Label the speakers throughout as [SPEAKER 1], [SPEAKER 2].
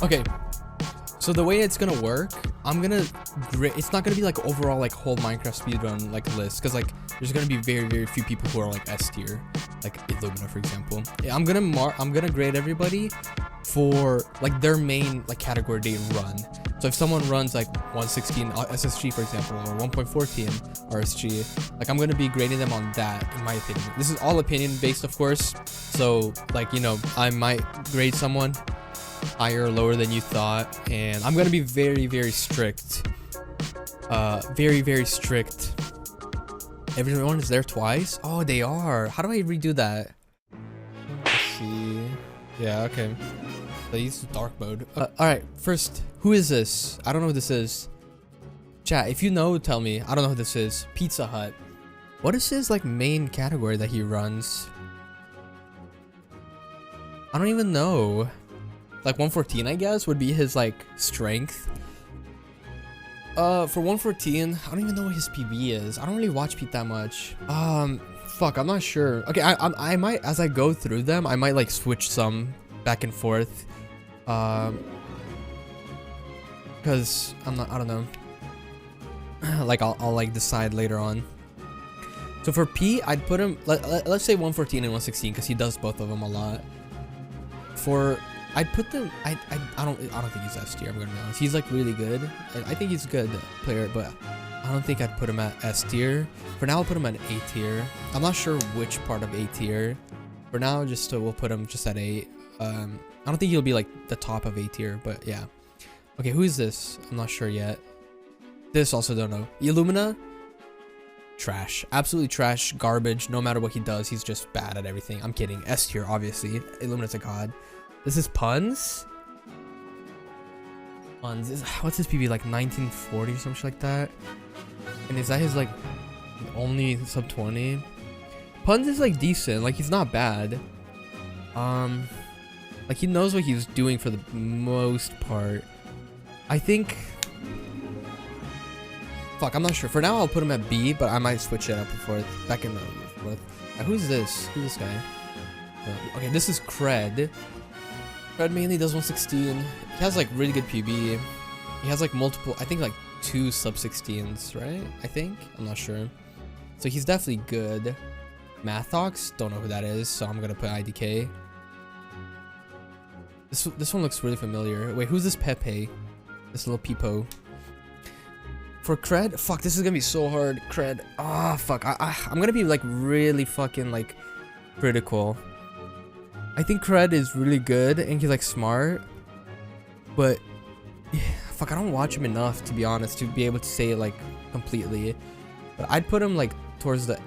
[SPEAKER 1] Okay, so the way it's gonna work, it's not gonna be like overall like whole Minecraft speedrun like list, because like there's gonna be very few people who are like S tier, like Illumina for example. Yeah, I'm gonna grade everybody for like their main like category they run. So if someone runs like 116 SSG for example, or 1.14 RSG, like I'm gonna be grading them on that, in my opinion. This is all opinion based, of course. So like, you know, I might grade someone higher or lower than you thought, and I'm gonna be very strict. Very strict. Everyone is there twice. Oh, they are. How do I redo that? Let's see. Yeah, okay. Please, dark mode. Alright, first, who is this? I don't know who this is. Chat, if you know, tell me. I don't know who this is. Pizza Hut. What is his like main category that he runs? I don't even know. Like 114, I guess, would be his like strength. For 114, I don't even know what his PB is. I don't really watch Pete that much. Fuck, I'm not sure. Okay, I might, as I go through them, I might like switch some back and forth. Because I don't know. Like I'll like decide later on. So for P, I'd put him, let's say 114 and 116, because he does both of them a lot. I'd put them. I don't think he's S tier. I'm gonna be honest. He's like really good. I think he's a good player, but I don't think I'd put him at S tier. For now, I'll put him at A tier. I'm not sure which part of A tier. For now, we'll put him just at A. I don't think he'll be like the top of A tier, but yeah. Okay, who is this? I'm not sure yet. This also don't know. Illumina. Trash. Absolutely trash. Garbage. No matter what he does, he's just bad at everything. I'm kidding. S tier, obviously. Illumina's a god. This is Puns. Puns. What's his PB? Like 1940 or something like that? And is that his like only sub 20? Puns is like decent. Like he's not bad. Like he knows what he's doing for the most part. I think. Fuck, I'm not sure. For now, I'll put him at B, but I might switch it up and forth. Back in the forth. Who's this? Who's this guy? Okay, this is Cred. Cred mainly does 116. He has like really good PB. He has like multiple, I think like 2 sub 16s, right? I think. I'm not sure. So he's definitely good. Mathox, don't know who that is, so I'm gonna put IDK. This one looks really familiar. Wait, who's this Pepe? This little peepo. For Cred, fuck, this is gonna be so hard. Cred, ah, fuck, I'm gonna be like really fucking like critical. I think Cred is really good and he's like smart, but yeah, fuck, I don't watch him enough to be honest to be able to say it like completely. But I'd put him like towards the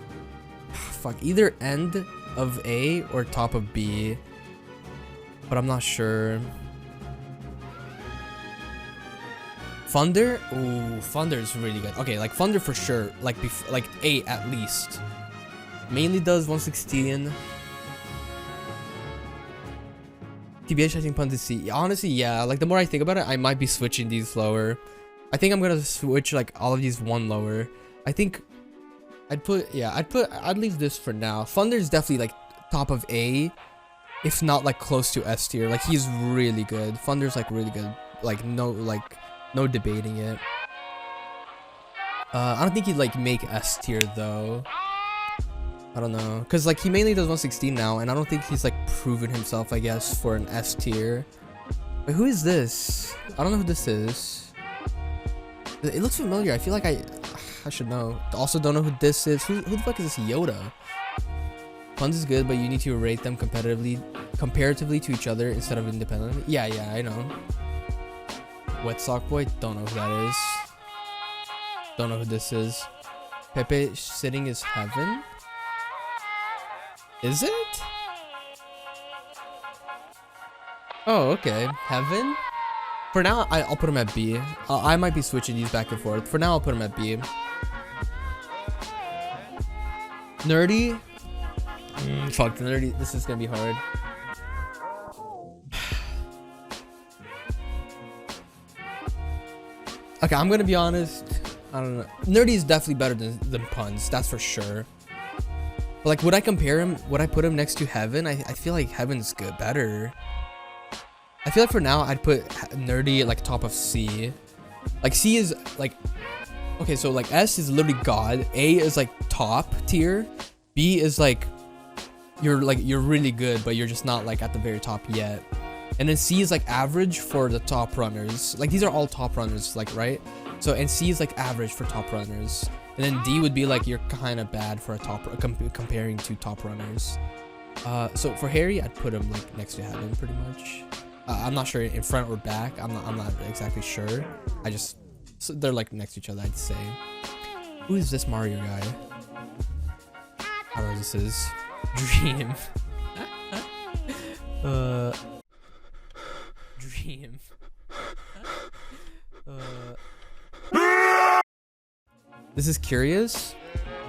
[SPEAKER 1] fuck either end of A or top of B, but I'm not sure. Thunder? Ooh, Thunder is really good. Okay, like Thunder for sure. Like like 8 at least. Mainly does 116. TBH, I think Puns is C. Honestly, yeah. Like the more I think about it, I might be switching these lower. I think I'm gonna switch like all of these one lower. I think I'd leave this for now. Thunder is definitely like top of A, if not like close to S tier. Like he's really good. Thunder's like really good. Like no debating it. I don't think he'd like make S tier though. I don't know, because like he mainly does 116 now, and I don't think he's like proven himself, I guess, for an S tier. Wait, who is this? I don't know who this is. It looks familiar. I feel like I should know. Also don't know who this is. Who the fuck is this Yoda? Puns is good, but you need to rate them comparatively to each other instead of independently. Yeah, I know. Wet Sock Boy, don't know who that is. Don't know who this is. Pepe sitting is heaven. Is it? Oh, okay. Heaven? For now, I'll put him at B. I might be switching these back and forth. For now, I'll put him at B. Nerdy? Fuck, Nerdy. This is gonna be hard. Okay, I'm gonna be honest. I don't know. Nerdy is definitely better than Puns. That's for sure. But like, would I compare him? Would I put him next to Heaven? I feel like Heaven's good, better. I feel like for now I'd put nerdy at like top of C. Like C is like, okay, so like S is literally God, A is like top tier, B is like you're really good but you're just not like at the very top yet, and then C is like average for the top runners. Like these are all top runners, like, right? So, and C is like average for top runners, and then D would be like you're kind of bad for a top comparing to top runners. So for Harry, I'd put him like next to Heaven pretty much. I'm not sure in front or back. I'm not exactly sure. So they're like next to each other, I'd say. Who is this Mario guy? I don't know what this is. Dream. Dream. This is Curious.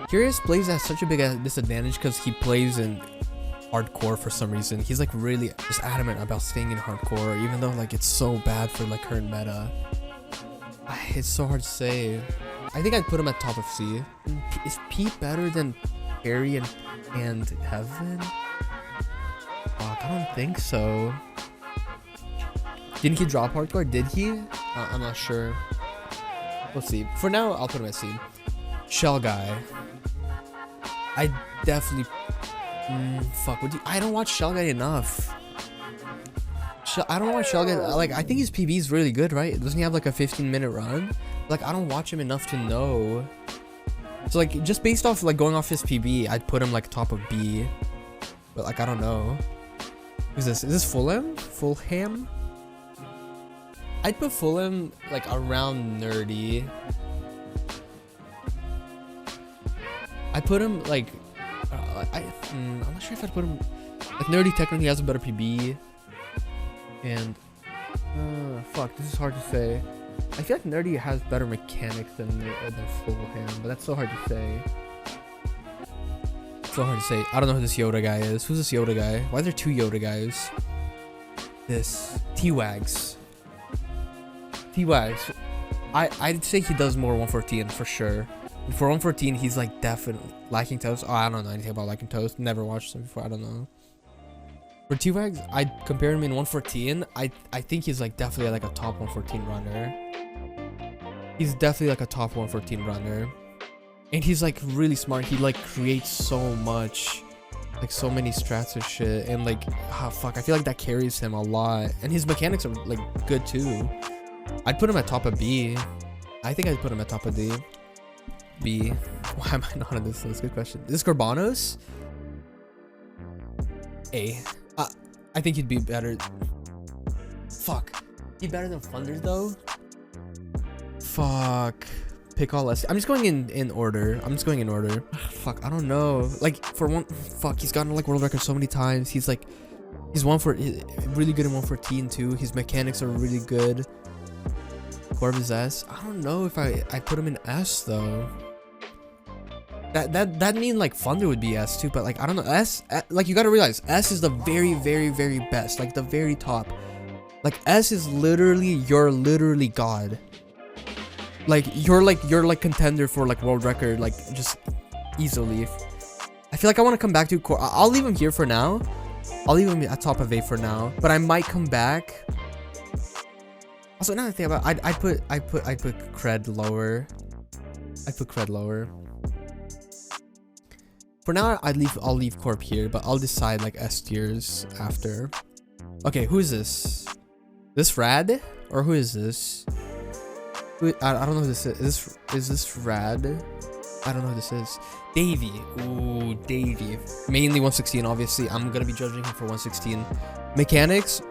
[SPEAKER 1] Curious plays at such a big disadvantage because he plays in hardcore for some reason. He's like really just adamant about staying in hardcore, even though like it's so bad for like current meta. It's so hard to say. I think I'd put him at top of C. Is P better than Harry and Heaven? Fuck, I don't think so. Didn't he drop hardcore? Did he? I'm not sure. Let's see. For now, I'll put him at C. Shell Guy. I definitely... fuck, I don't watch Shell Guy enough. I don't watch Shell Guy... Like, I think his PB is really good, right? Doesn't he have like a 15-minute run? Like, I don't watch him enough to know. So, like, just based off, like, going off his PB, I'd put him, like, top of B. But, like, I don't know. Who's this? Is this Fulham? Fulham? I'd put Fulham, like, around nerdy. I put him, like... I'm not sure if I'd put him... Like, nerdy technically has a better PB. And... fuck, this is hard to say. I feel like nerdy has better mechanics than Fulham, but that's so hard to say. So hard to say. I don't know who this Yoda guy is. Who's this Yoda guy? Why are there two Yoda guys? This T-Wags. T-Wags. I'd say he does more 114 for sure. For 114, he's like definitely Lacking Toast. Oh, I don't know anything about Lacking Toast. Never watched him before. I don't know. For T-Wags, I'd compare him in 114. I think he's like definitely like a top 114 runner. He's definitely like a top 114 runner. And he's like really smart. He like creates so much. Like so many strats of shit. And like, fuck, I feel like that carries him a lot. And his mechanics are like good too. I'd put him at top of B. I think I'd put him at top of D. B. Why am I not on this list? Good question. Is this Gorbanos? A. I think he'd be better. Fuck. He better than Thunder though? Fuck. Pick all less. I'm just going in order. Fuck, I don't know. Like for one, fuck, he's gotten like world record so many times. He's like, he's really good in 114 too. His mechanics are really good. Corb is S. I don't know if I put him in S though. That mean like Thunder would be S too, but like I don't know. S, like you gotta realize S is the very best, like the very top. Like S is literally, you're literally God. Like you're like contender for like world record, like just easily. I feel like I want to come back to Core. I'll leave him here for now. I'll leave him at top of A for now, but I might come back. Also, another thing about I put Cred lower. I put Cred lower. For now, I'll leave Corp here, but I'll decide like S tiers after. Okay, who is this? This Rad? Or who is this? I don't know who this is. Is this Rad? I don't know who this is. Davey. Ooh, Davey. Mainly 116, obviously. I'm gonna be judging him for 116. Mechanics,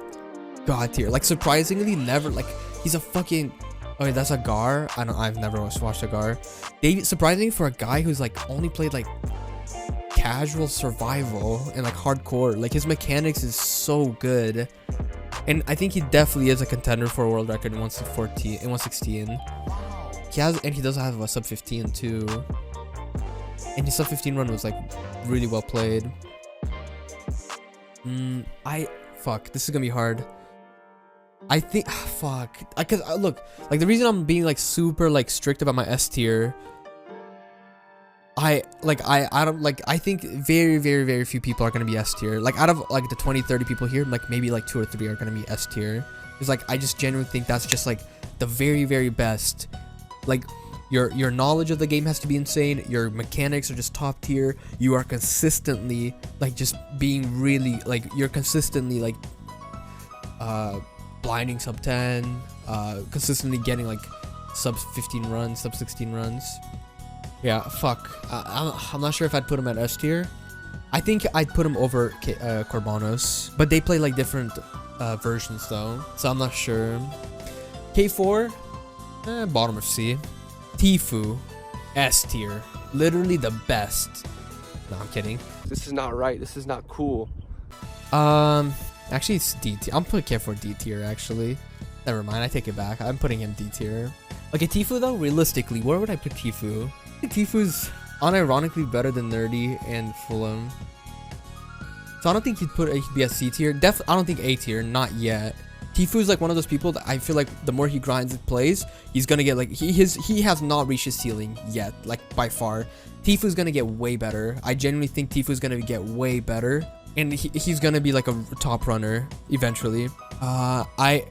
[SPEAKER 1] God tier. Like surprisingly, never like he's a fucking. Okay, that's a Gar. I've never watched a Gar. Davey, surprisingly for a guy who's like only played like casual survival and like hardcore, like his mechanics is so good. And I think he definitely is a contender for a world record in 116. He does have a sub 15 too. And his sub 15 run was like really well played. Fuck, this is gonna be hard. I think fuck. Cause look, like the reason I'm being like super like strict about my S tier I don't like, I think very few people are gonna be S tier. Like out of like the 20-30 people here, like maybe like 2 or 3 are gonna be S tier. Because like I just genuinely think that's just like the very best. Like your knowledge of the game has to be insane. Your mechanics are just top tier. You are consistently like just being really like, you're consistently like blinding sub 10, consistently getting like sub 15 runs, sub 16 runs. Yeah, fuck. I'm not sure if I'd put him at S tier. I think I'd put him over Corbanos, but they play like different versions though, so I'm not sure. K4, bottom of C. Tfue, S tier. Literally the best. No, I'm kidding.
[SPEAKER 2] This is not right. This is not cool.
[SPEAKER 1] Actually it's D tier. I'm putting K4 D tier actually. Never mind, I take it back. I'm putting him D tier. Okay, Tfue though, realistically, where would I put Tfue? I think Tfue's unironically better than Nerdy and Fulham. So I don't think he'd be a C tier. I don't think A tier, not yet. Tfue's like one of those people that I feel like the more he grinds and plays, he's gonna get like, he has not reached his ceiling yet, like by far. Tfue's gonna get way better. I genuinely think Tfue's gonna get way better, and he's gonna be like a top runner eventually. I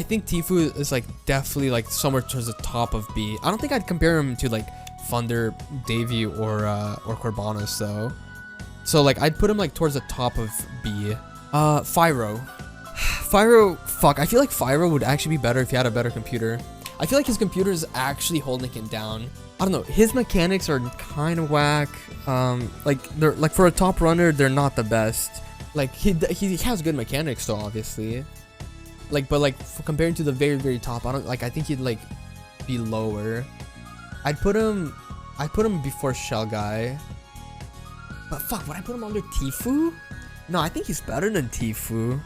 [SPEAKER 1] think Tfue is like definitely like somewhere towards the top of B. I don't think I'd compare him to like Thunder, Davey, or Corbanos though. So like I'd put him like towards the top of B. Fyro, fuck, I feel like Fyro would actually be better if he had a better computer. I feel like his computer is actually holding him down. I don't know, his mechanics are kind of whack. Like they're like, for a top runner, they're not the best. Like he has good mechanics though, obviously. Like, but like comparing to the very top, I think he'd like be lower. I'd put him before Shell Guy. But fuck, would I put him under Tfue? No, I think he's better than Tfue.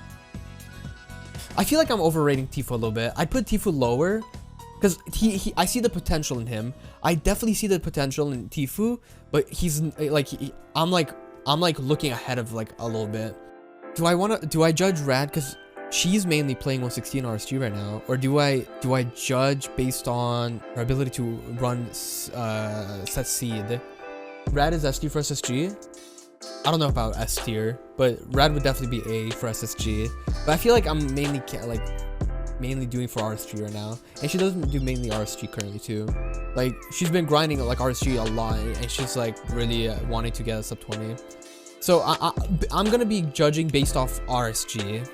[SPEAKER 1] I feel like I'm overrating Tfue a little bit. I'd put Tfue lower because I see the potential in him. I definitely see the potential in Tfue, but he's like, I'm like looking ahead of like a little bit. Do I judge Rad because she's mainly playing 116 RSG right now, or do I judge based on her ability to run set seed? Rad is S tier for SSG. I don't know about S tier, but Rad would definitely be A for SSG. But I feel like I'm mainly doing for RSG right now, and she doesn't do mainly RSG currently too. Like she's been grinding like RSG a lot, and she's like really wanting to get a sub 20. So I'm gonna be judging based off RSG.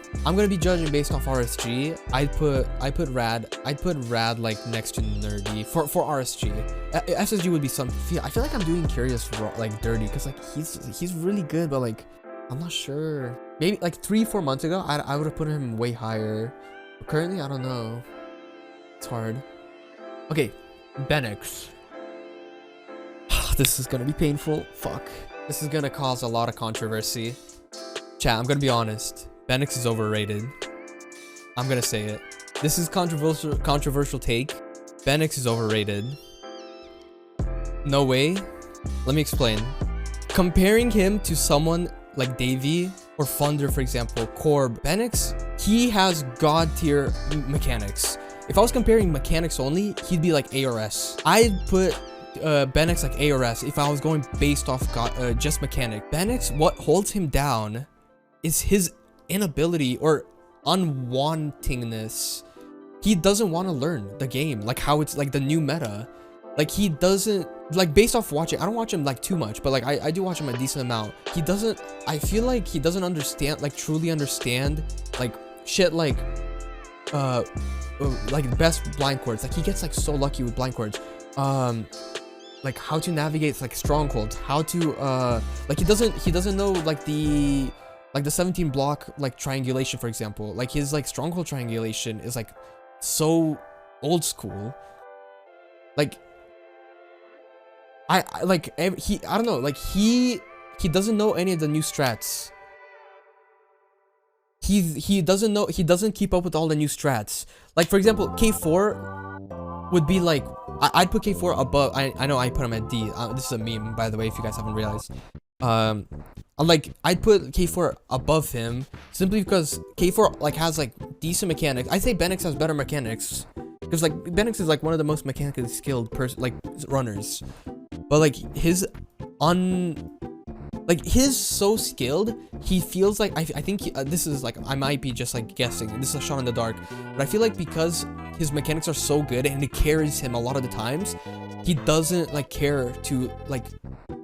[SPEAKER 1] I'd put Rad like next to Nerdy for RSG. SSG would be some. I feel like I'm doing Curious for like Dirty because like he's really good, but like I'm not sure. Maybe like 3-4 months ago I would have put him way higher. But currently I don't know. It's hard. Okay, Benix. This is gonna be painful. Fuck. This is gonna cause a lot of controversy. Chat, I'm gonna be honest. Benix is overrated. I'm gonna say it. This is controversial take. Benix is overrated. No way. Let me explain. Comparing him to someone like Davey or Thunder, for example, Corb, Benix, he has god tier mechanics. If I was comparing mechanics only, he'd be like A or S. I'd put Benix like A or S if I was going based off just mechanic. Benix, what holds him down is his inability or unwantingness. He doesn't want to learn the game, like how it's like the new meta. Like he doesn't, like based off watching, I don't watch him like too much, but like I do watch him a decent amount. He doesn't, I feel like he doesn't understand, like truly understand like shit like best blind cords. Like he gets like so lucky with blind cords. Like how to navigate like strongholds, how to like he doesn't know like the 17 block like triangulation, for example. Like his like stronghold triangulation is like so old school. Like I don't know, like he doesn't know any of the new strats. He doesn't keep up with all the new strats. Like for example, K4 would be like, I'd put K4 above. I know I put him at D. This is a meme, by the way, if you guys haven't realized. Like I'd put K4 above him simply because K4 like has like decent mechanics. I'd say Benix has better mechanics because like Benix is like one of the most mechanically skilled runners. but like his his so skilled, he feels like I think this is like, I might be just like guessing, this is a shot in the dark, but I feel like because his mechanics are so good and it carries him a lot of the times, he doesn't like care to like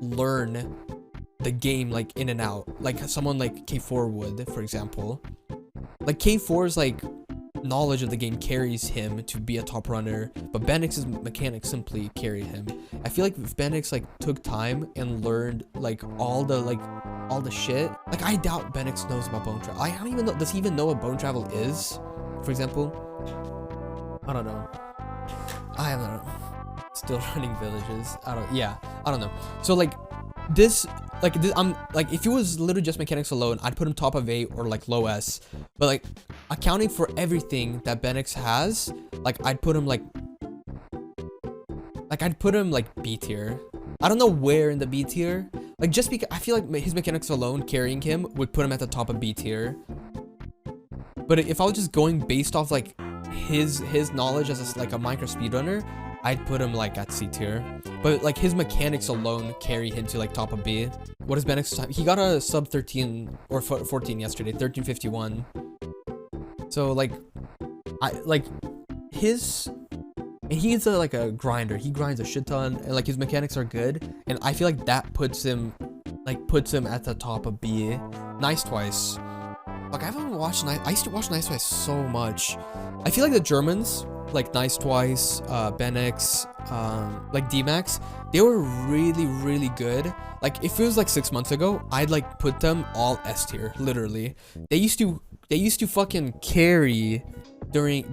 [SPEAKER 1] learn the game like in and out like someone like K4 would, for example. Like K4's like knowledge of the game carries him to be a top runner, but Benix's mechanics simply carry him. I feel like if Benix like took time and learned like all the shit, like I doubt Benix knows about bone travel. I don't even know, does he even know what bone travel is, for example? I don't know. I don't know. Still running villages. I don't know. So like this, I'm like, if it was literally just mechanics alone, I'd put him top of A or like low S. But like accounting for everything that Benix has, like I'd put him like B tier. I don't know where in the B tier. Like just because I feel like his mechanics alone carrying him would put him at the top of B tier. But if I was just going based off like his knowledge as like a Minecraft speedrunner, I'd put him like at C tier. But like his mechanics alone carry him to like top of B. What is Benix's time? He got a sub 13 or 14 yesterday, 13:51. So like he's like a grinder. He grinds a shit ton, and like his mechanics are good, and I feel like that puts him at the top of B. Nice Twice. Like I haven't watched I used to watch Nice Twice so much. I feel like the Germans, like Nice Twice, Benix, like D-Max, they were really good. Like if it was like 6 months ago, I'd like put them all S tier, literally. They used to fucking carry during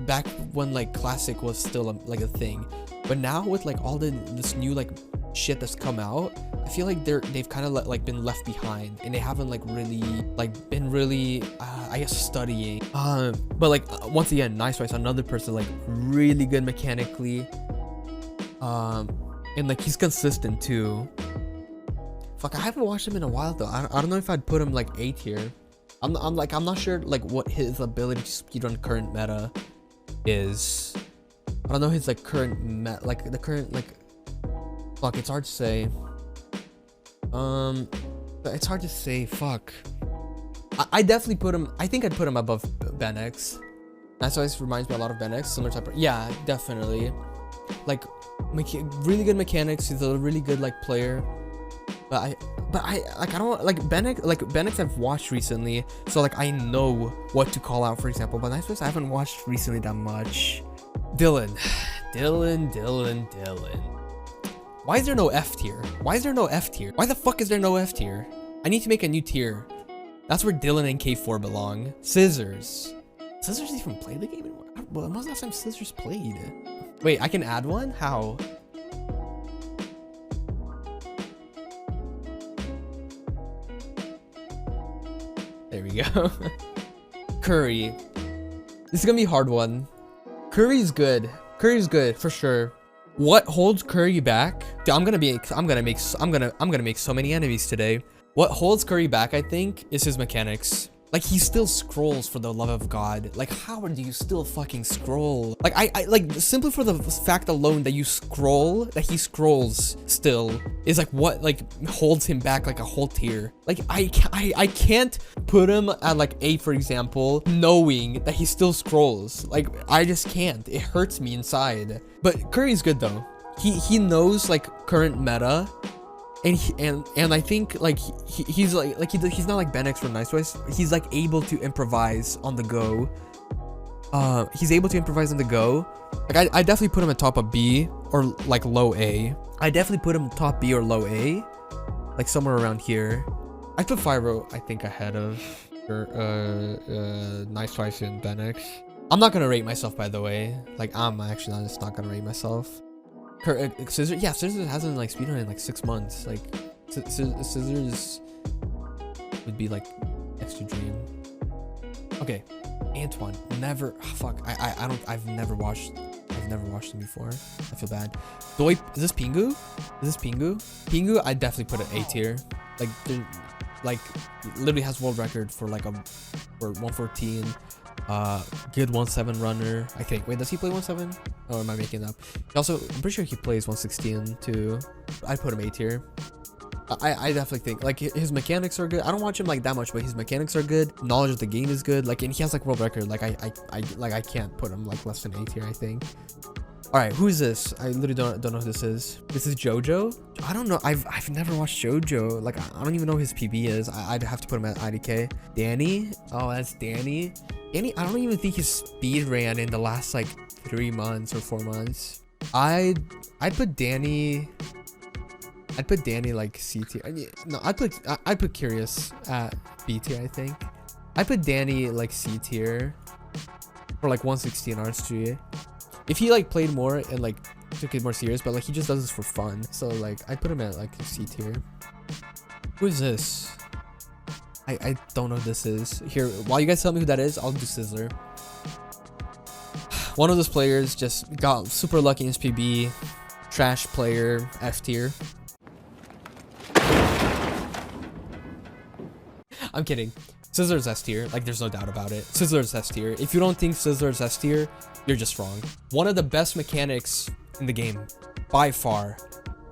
[SPEAKER 1] back when like classic was still like a thing. But now with like all this new like shit that's come out, I feel like they've kind of like been left behind, and they haven't like really like been really I guess studying. But like once again, Nice Twice, another person like really good mechanically, and like he's consistent too. Fuck, I haven't watched him in a while though. I don't know if I'd put him like A tier. I'm not sure like what his ability to speedrun current meta is. I don't know his like current the current like. Fuck, it's hard to say. It's hard to say. Fuck. I definitely put him. I think I'd put him above Benix. That's why this reminds me a lot of Benix. Similar type of. Yeah, definitely. Like, really good mechanics. He's a really good like player. But I don't like Benix. Like Benix, I've watched recently, so like I know what to call out, for example. But Nice Twice, I haven't watched recently that much. Dylan. Why is there no F tier? Why is there no F tier? Why the fuck is there no F tier? I need to make a new tier. That's where Dylan and K4 belong. Scissors. Scissors even play the game anymore? When was the last time Scissors played? Wait, I can add one? How? There we go. Curry. This is gonna be a hard one. Curry's good. Curry's good for sure. What holds Curry back? Dude, I'm gonna make so many enemies today. What holds Curry back, I think, is his mechanics. Like he still scrolls, for the love of God. Like how do you still fucking scroll? Like I like simply for the fact alone that you scroll, that he scrolls still, is like what like holds him back like a whole tier. Like I can't put him at like A, for example, knowing that he still scrolls. Like I just can't. It hurts me inside. But Curry's good though. He knows like current meta. And I think like he's not like Benix from Nice Twice. He's like able to improvise on the go. He's able to improvise on the go. Like I definitely put him at top of B or like low A. I definitely put him top B or low A, like somewhere around here. I put Fyro, I think, ahead of Nice Twice and Benix. I'm not gonna rate myself, by the way. Like I'm actually just not gonna rate myself. Scissors, yeah, Scissors hasn't like speedrun in like 6 months. Like Scissors would be like next to Dream. Okay, Antoine, never. Oh, fuck, I've never watched him before. I feel bad. Doi, is this Pingu? Pingu, I definitely put an A tier. Like literally has world record for like for 114. Good 1.7 runner, I think. Wait, does he play 1.7? Or am I making it up? Also, I'm pretty sure he plays 116 too. I'd put him A tier. I definitely think like his mechanics are good. I don't watch him like that much, but his mechanics are good. Knowledge of the game is good. Like, and he has like world record. Like I can't put him like less than A tier, I think. All right, who is this? I literally don't know who this is. This is JoJo. I don't know. I've never watched JoJo. Like I don't even know who his PB is. I'd have to put him at IDK. Danny. Oh, that's Danny. Danny. I don't even think his speed ran in the last like 3 months or 4 months. I'd put Danny. I'd put Danny like C tier. No, I'd put Curious at B tier, I think. I'd put Danny like C tier for like 116 RSG. If he like played more and like took it more serious, but like he just does this for fun. So like I'd put him at like C tier. Who is this? I don't know who this is. Here, while you guys tell me who that is, I'll do Sizzler. One of those players just got super lucky in his PB. Trash player, F tier. I'm kidding. Sizzler's S tier. Like, there's no doubt about it. Sizzler's S tier. If you don't think Sizzler's S tier, you're just wrong. One of the best mechanics in the game, by far.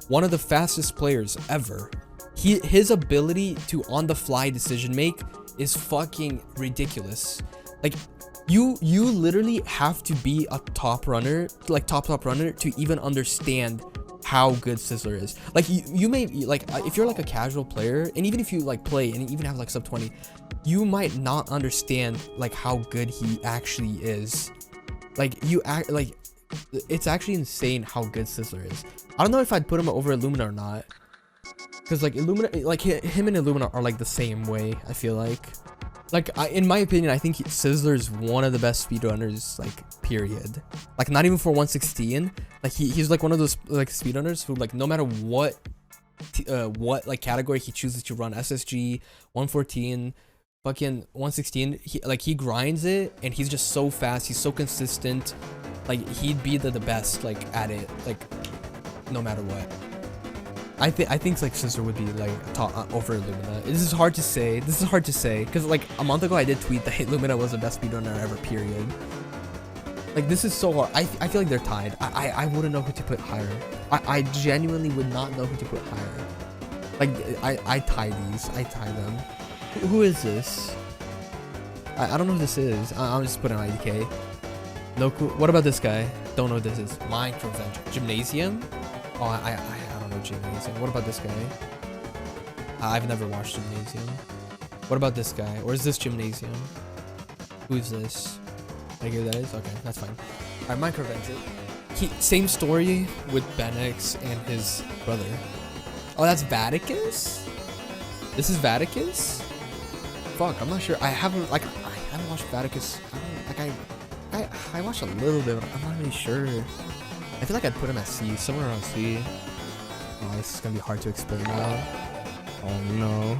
[SPEAKER 1] One of the fastest players ever. His ability to on-the-fly decision make is fucking ridiculous. Like, you literally have to be a top runner, like top runner, to even understand how good Sizzler is. Like you may like if you're like a casual player, and even if you like play and even have like sub 20, you might not understand like how good he actually is. Like it's actually insane how good Sizzler is. I don't know if I'd put him over Illumina or not, because like Illumina, like him and Illumina are like the same way. I feel like in my opinion, I think Sizzler is one of the best speedrunners, like, period. Like, not even for 116. Like, he's like one of those like speedrunners who, like, no matter what like category he chooses to run, SSG, 114, fucking 116, he grinds it, and he's just so fast. He's so consistent. Like, he'd be the best like at it, like, no matter what. I think like Sizzler would be like top over Illumina. This is hard to say. Because like a month ago I did tweet that Illumina was the best speedrunner ever, period. Like, this is so hard. I feel like they're tied. I wouldn't know who to put higher. I genuinely would not know who to put higher. Like, I tie these. I tie them. Who is this? I don't know who this is. I'm just putting IDK. No cool. What about this guy? Don't know what this is. Minecraft Gymnasium? Oh, I don't know Gymnasium. What about this guy? I've never watched Gymnasium. What about this guy? Or is this Gymnasium? Who's this? I hear that is? Okay, that's fine. Alright, Minecraft. Same story with Benix and his brother. Oh, that's Vaticus? This is Vaticus? Fuck, I'm not sure. I haven't watched Vaticus. I watched a little bit, but I'm not really sure. I feel like I'd put him at C, somewhere around C. Oh, this is gonna be hard to explain now. Oh no.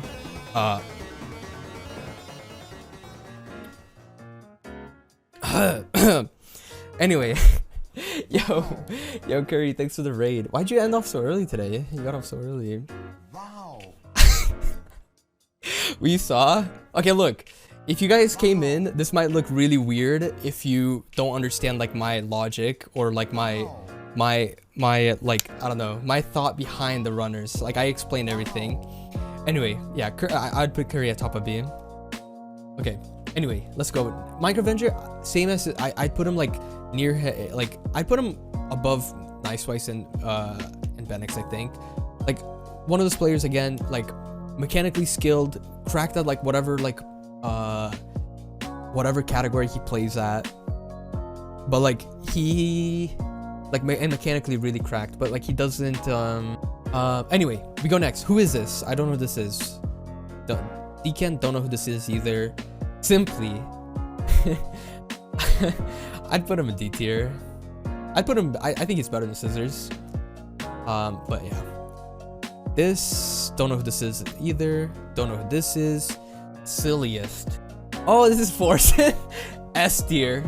[SPEAKER 1] Anyway, yo Curry, thanks for the raid. Why'd you end off so early today? You got off so early. Wow. We saw? Okay, look. If you guys came in, this might look really weird if you don't understand like my logic or like my like, I don't know, my thought behind the runners. Like, I explained everything. Anyway, yeah, I'd put Curry at top of B. Okay, anyway, let's go. Minecraft Avenger, same as I'd put him like near, like I'd put him above Nicewice and Benix, I think. Like, one of those players, again, like mechanically skilled, cracked at like whatever category he plays at, but like he and mechanically really cracked, but like he doesn't anyway, we go next. Who is this? I don't know who this is. Deacon, don't know who this is either. Simply I'd put him in D tier. I'd put him, I think he's better than Scissors. But yeah, this, don't know who this is either. Don't know who this is. Silliest. Oh, this is Force. S tier.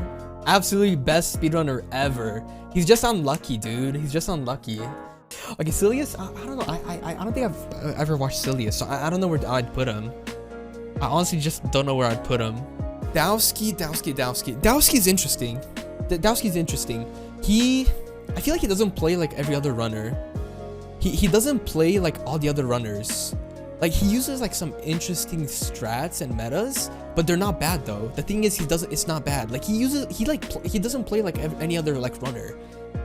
[SPEAKER 1] Absolutely best speedrunner ever. He's just unlucky, dude. He's just unlucky. Okay, Silliest, I don't know. I don't think I've ever watched Silliest, so I don't know where I'd put him. I honestly just don't know where I'd put him. Dowski is interesting. Dowski's interesting. I feel like he doesn't play like every other runner. He doesn't play like all the other runners. Like he uses like some interesting strats and metas, but they're not bad though. The thing is it's not bad. Like he doesn't play like any other like runner.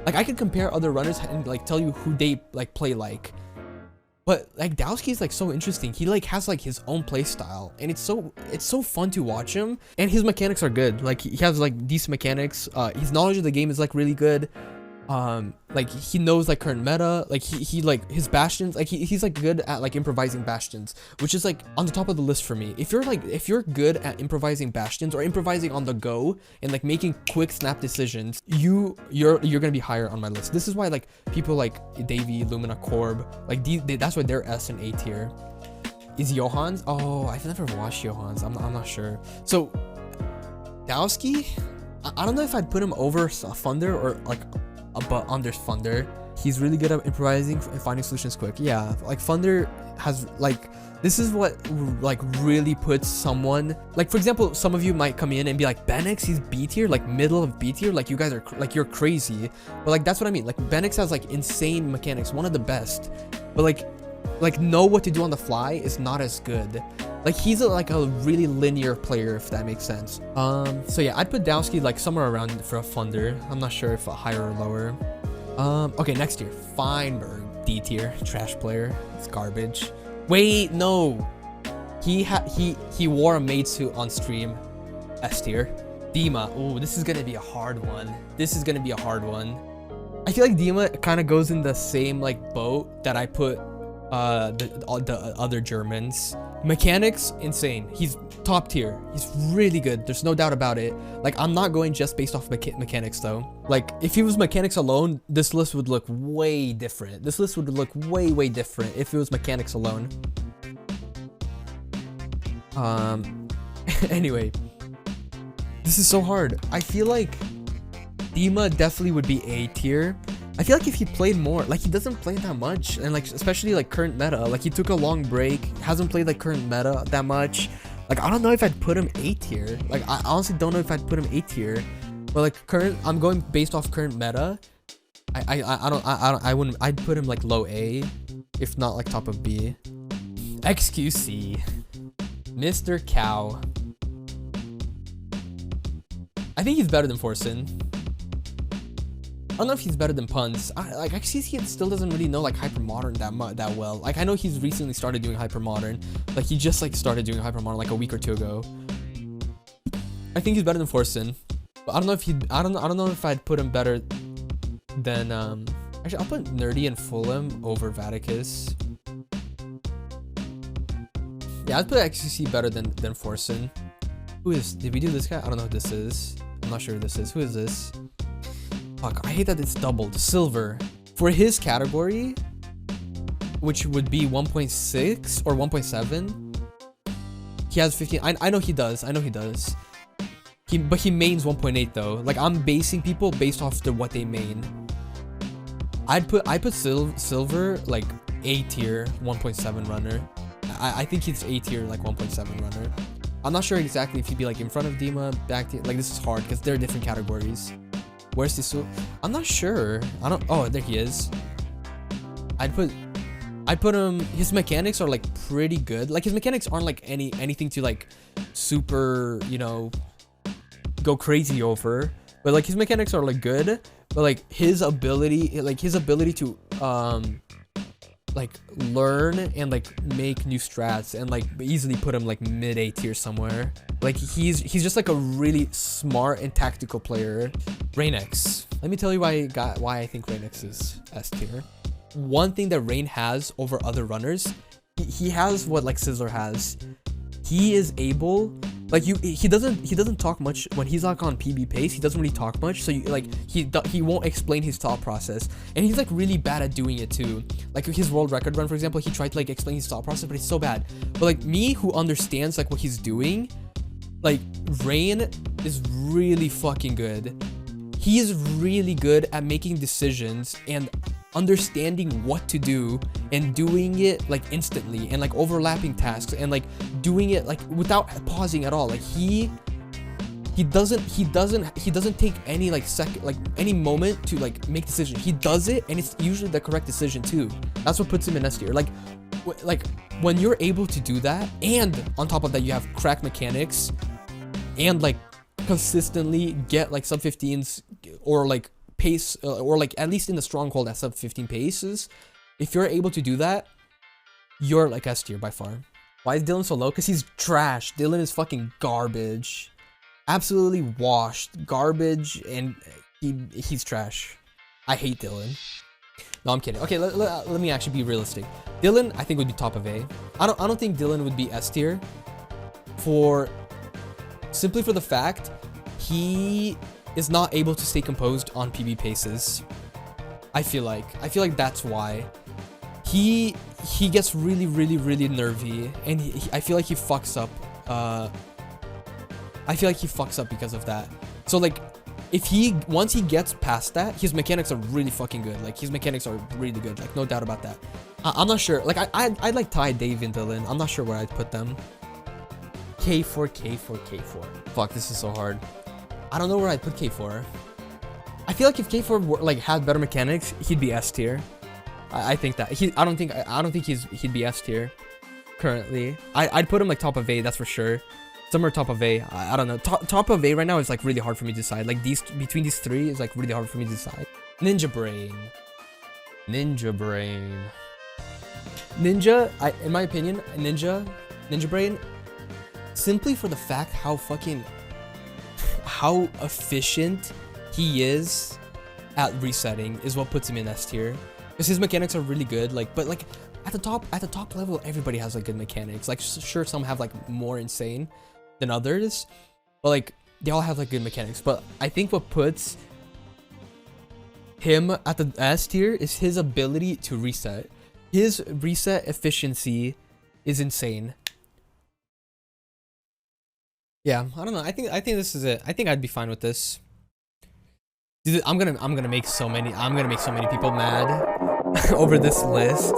[SPEAKER 1] Like I could compare other runners and like tell you who they like play like. But like Dowski is like so interesting. He like has like his own play style, and it's so fun to watch him. And his mechanics are good. Like he has like decent mechanics. His knowledge of the game is like really good. Like he knows like current meta. Like he like his bastions. Like he's like good at like improvising bastions, which is like on the top of the list for me. If you're good at improvising bastions or improvising on the go and like making quick snap decisions, you're gonna be higher on my list. This is why like people like Davey, Illumina, Corb, like that's why they're S and A tier. Is Johans? Oh, I've never watched Johans. I'm not sure. So Dowski, I don't know if I'd put him over Thunder or like but under Thunder. He's really good at improvising and finding solutions quick. Yeah, like Thunder has like, this is what like really puts someone, like for example, some of you might come in and be like, Benix, he's B tier, like middle of B tier, like you guys are like, you're crazy. But like that's what I mean. Like Benix has like insane mechanics, one of the best, but like know what to do on the fly is not as good. Like he's like a really linear player, if that makes sense. So yeah, I'd put Dowski like somewhere around for a Thunder. I'm not sure if higher or lower. Okay, next tier, Feinberg, D tier, trash player. It's garbage. Wait, no. He wore a maid suit on stream. S tier. Dima. Oh, this is gonna be a hard one. I feel like Dima kind of goes in the same like boat that I put the other Germans. Mechanics, insane. He's top tier. He's really good. There's no doubt about it. Like I'm not going just based off mechanics though. Like if he was mechanics alone, this list would look way different. This list would look way different if it was mechanics alone. Anyway, this is so hard. I feel like Dima definitely would be A tier. I feel like if he played more, like he doesn't play that much, and like especially like current meta, like he took a long break, hasn't played like current meta that much. Like I don't know if I'd put him A tier. Like I honestly don't know if I'd put him A tier. But like current, I'm going based off current meta. I wouldn't. I'd put him like low A, if not like top of B. xQc, Mr. Cow. I think he's better than Forsen. I don't know if he's better than Puns. Like xQc still doesn't really know like hypermodern that well. Like I know he's recently started doing hypermodern. Like he just like started doing hypermodern like a week or two ago. I think he's better than Forsen. But I don't know if I don't know if I'd put him better than actually I'll put Nerdy and Fulham over Vaticus. Yeah, I'd put xQc better than Forsen. Did we do this guy? I don't know who this is. I'm not sure who this is. Who is this? Fuck, I hate that it's doubled. Silver. For his category, which would be 1.6 or 1.7, he has 15. I know he does. But he mains 1.8 though. Like I'm basing people based off what they main. I put Silver like A tier 1.7 runner. I think he's A tier like 1.7 runner. I'm not sure exactly if he'd be like in front of Dima, back tier. Like this is hard because they're different categories. Where's Tfue? I'm not sure. Oh, there he is. I'd put him. His mechanics are like pretty good. Like his mechanics aren't like anything to like super, you know, go crazy over. But like his mechanics are like good. But like his ability to like learn and like make new strats and like easily put him like mid A tier somewhere. Like he's just like a really smart and tactical player. Raynex. Let me tell you why I think Raynex is S tier. One thing that Rain has over other runners, he has what like Sizzler has. He is able, like he doesn't talk much when he's like on PB pace. He doesn't really talk much, so he won't explain his thought process, and he's like really bad at doing it too. Like his world record run, for example, he tried to like explain his thought process, but it's so bad. But like me, who understands like what he's doing, like Rain is really fucking good. He is really good at making decisions and understanding what to do and doing it like instantly and like overlapping tasks and like doing it like without pausing at all. Like he doesn't take any like any moment to like make decision. He does it, and it's usually the correct decision too. That's what puts him in S tier. Like when you're able to do that, and on top of that you have crack mechanics, and like consistently get like sub 15s or like pace, or like at least in the stronghold at sub 15 paces. If you're able to do that, you're like S tier by far. Why is Dylan so low? Because he's trash. Dylan is fucking garbage. Absolutely washed. Garbage, and he's trash. I hate Dylan. No, I'm kidding. Okay, let me actually be realistic. Dylan, I think, would be top of A. I don't think Dylan would be S tier simply for the fact he is not able to stay composed on PB paces. I feel like that's why. He gets really nervy, and I feel like he fucks up. I feel like he fucks up because of that. So like, once he gets past that, his mechanics are really fucking good. Like his mechanics are really good. Like no doubt about that. I'm not sure. Like I'd like tie Dave and Dylan. I'm not sure where I'd put them. K4. Fuck, this is so hard. I don't know where I'd put K4. I feel like if K4 like had better mechanics, he'd be S tier. I think that I don't think he'd be S tier currently. I'd put him like top of A, that's for sure. Somewhere top of A. I don't know. Top of A right now is like really hard for me to decide. Like between these three is like really hard for me to decide. Ninja Brain. In my opinion, Ninja Brain, simply for the fact how efficient he is at resetting is what puts him in S tier. Because his mechanics are really good. But at the top level, everybody has like good mechanics. Like sure, some have like more insane than others, but like they all have like good mechanics. But I think what puts him at the S tier is his ability to reset. His reset efficiency is insane. Yeah, I don't know. I think this is it. I think I'd be fine with this. Dude, I'm gonna make so many people mad over this list.